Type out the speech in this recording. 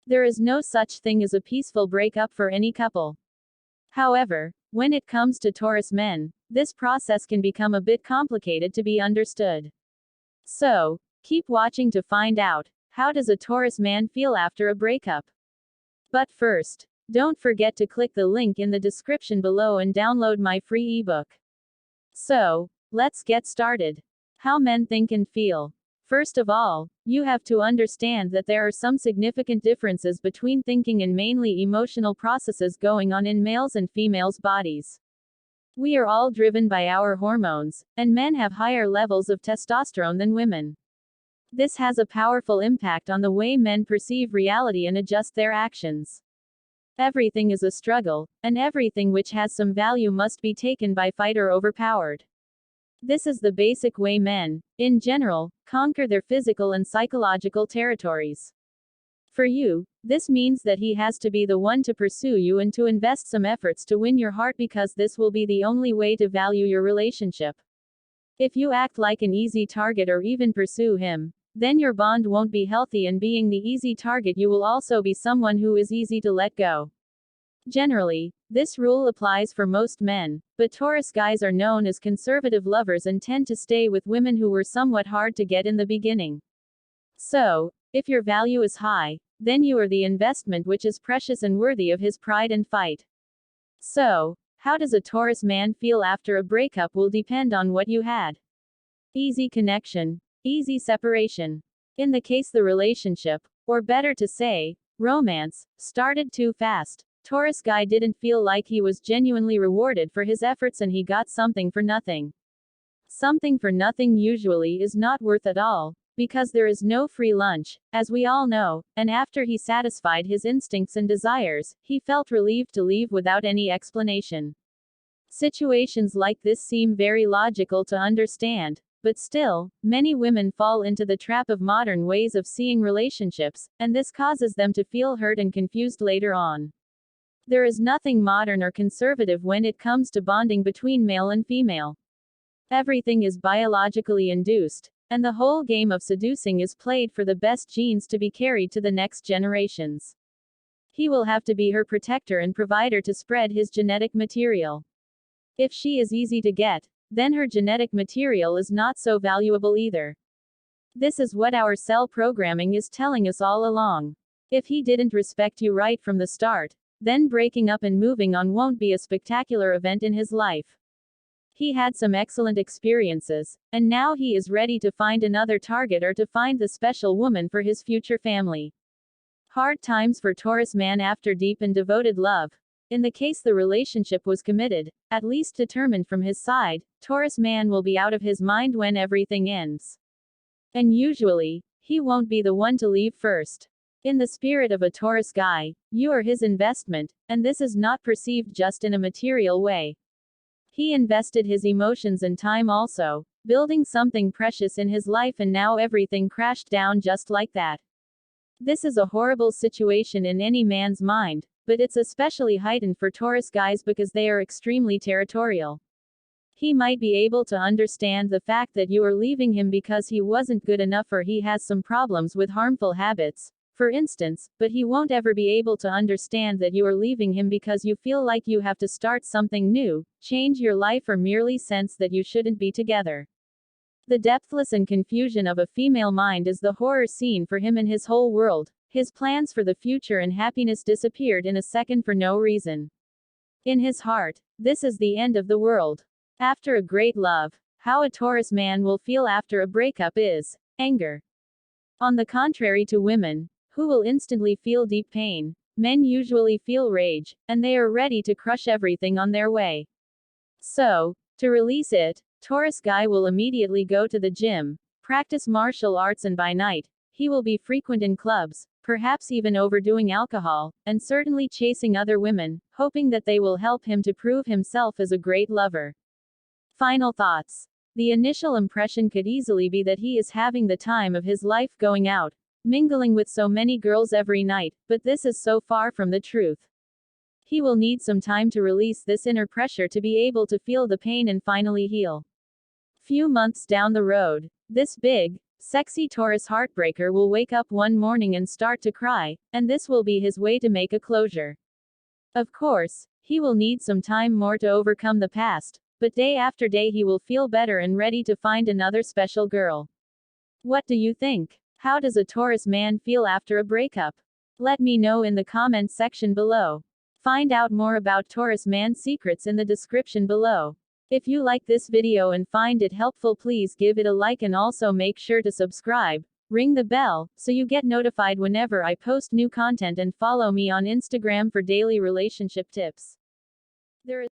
There is no such thing as a peaceful breakup for any couple. However, when it comes to Taurus men, this process can become a bit complicated to be understood. So, keep watching to find out, how does a Taurus man feel after a breakup? But first, don't forget to click the link in the description below and download my free ebook. So, let's get started. How men think and feel. First of all, you have to understand that there are some significant differences between thinking and mainly emotional processes going on in males and females' bodies. We are all driven by our hormones, and men have higher levels of testosterone than women. This has a powerful impact on the way men perceive reality and adjust their actions. Everything is a struggle, and everything which has some value must be taken by fight or overpowered. This is the basic way men, in general, conquer their physical and psychological territories. For you, this means that he has to be the one to pursue you and to invest some efforts to win your heart because this will be the only way to value your relationship. If you act like an easy target or even pursue him, then your bond won't be healthy, and being the easy target, you will also be someone who is easy to let go. Generally, this rule applies for most men, but Taurus guys are known as conservative lovers and tend to stay with women who were somewhat hard to get in the beginning. So, if your value is high, then you are the investment which is precious and worthy of his pride and fight. So, how does a Taurus man feel after a breakup will depend on what you had. Easy connection, easy separation. In the case the relationship, or better to say, romance, started too fast, Taurus guy didn't feel like he was genuinely rewarded for his efforts and he got something for nothing. Something for nothing usually is not worth at all, because there is no free lunch, as we all know, and after he satisfied his instincts and desires, he felt relieved to leave without any explanation. Situations like this seem very logical to understand, but still, many women fall into the trap of modern ways of seeing relationships, and this causes them to feel hurt and confused later on. There is nothing modern or conservative when it comes to bonding between male and female. Everything is biologically induced, and the whole game of seducing is played for the best genes to be carried to the next generations. He will have to be her protector and provider to spread his genetic material. If she is easy to get, then her genetic material is not so valuable either. This is what our cell programming is telling us all along. If he didn't respect you right from the start, then breaking up and moving on won't be a spectacular event in his life. He had some excellent experiences, and now he is ready to find another target or to find the special woman for his future family. Hard times for Taurus man after deep and devoted love. In the case the relationship was committed, at least determined from his side, Taurus man will be out of his mind when everything ends. And usually, he won't be the one to leave first. In the spirit of a Taurus guy, you are his investment, and this is not perceived just in a material way. He invested his emotions and time also, building something precious in his life, and now everything crashed down just like that. This is a horrible situation in any man's mind, but it's especially heightened for Taurus guys because they are extremely territorial. He might be able to understand the fact that you are leaving him because he wasn't good enough or he has some problems with harmful habits, for instance, but he won't ever be able to understand that you are leaving him because you feel like you have to start something new, change your life, or merely sense that you shouldn't be together. The depthless and confusion of a female mind is the horror scene for him, and his whole world, his plans for the future and happiness disappeared in a second for no reason. In his heart, this is the end of the world. After a great love, how a Taurus man will feel after a breakup is anger. On the contrary to women, who will instantly feel deep pain, men usually feel rage, and they are ready to crush everything on their way. So, to release it, Taurus guy will immediately go to the gym, practice martial arts, and by night, he will be frequent in clubs, perhaps even overdoing alcohol, and certainly chasing other women, hoping that they will help him to prove himself as a great lover. Final thoughts. The initial impression could easily be that he is having the time of his life going out, mingling with so many girls every night, but this is so far from the truth. He will need some time to release this inner pressure to be able to feel the pain and finally heal. Few months down the road, this big, Sexy Taurus heartbreaker will wake up one morning and start to cry, and this will be his way to make a closure. Of course, he will need some time more to overcome the past, but day after day he will feel better and ready to find another special girl. What do you think? How does a Taurus man feel after a breakup? Let me know in the comments section below. Find out more about Taurus man's secrets in the description below. If you like this video and find it helpful, please give it a like and also make sure to subscribe, ring the bell, so you get notified whenever I post new content, and follow me on Instagram for daily relationship tips. There is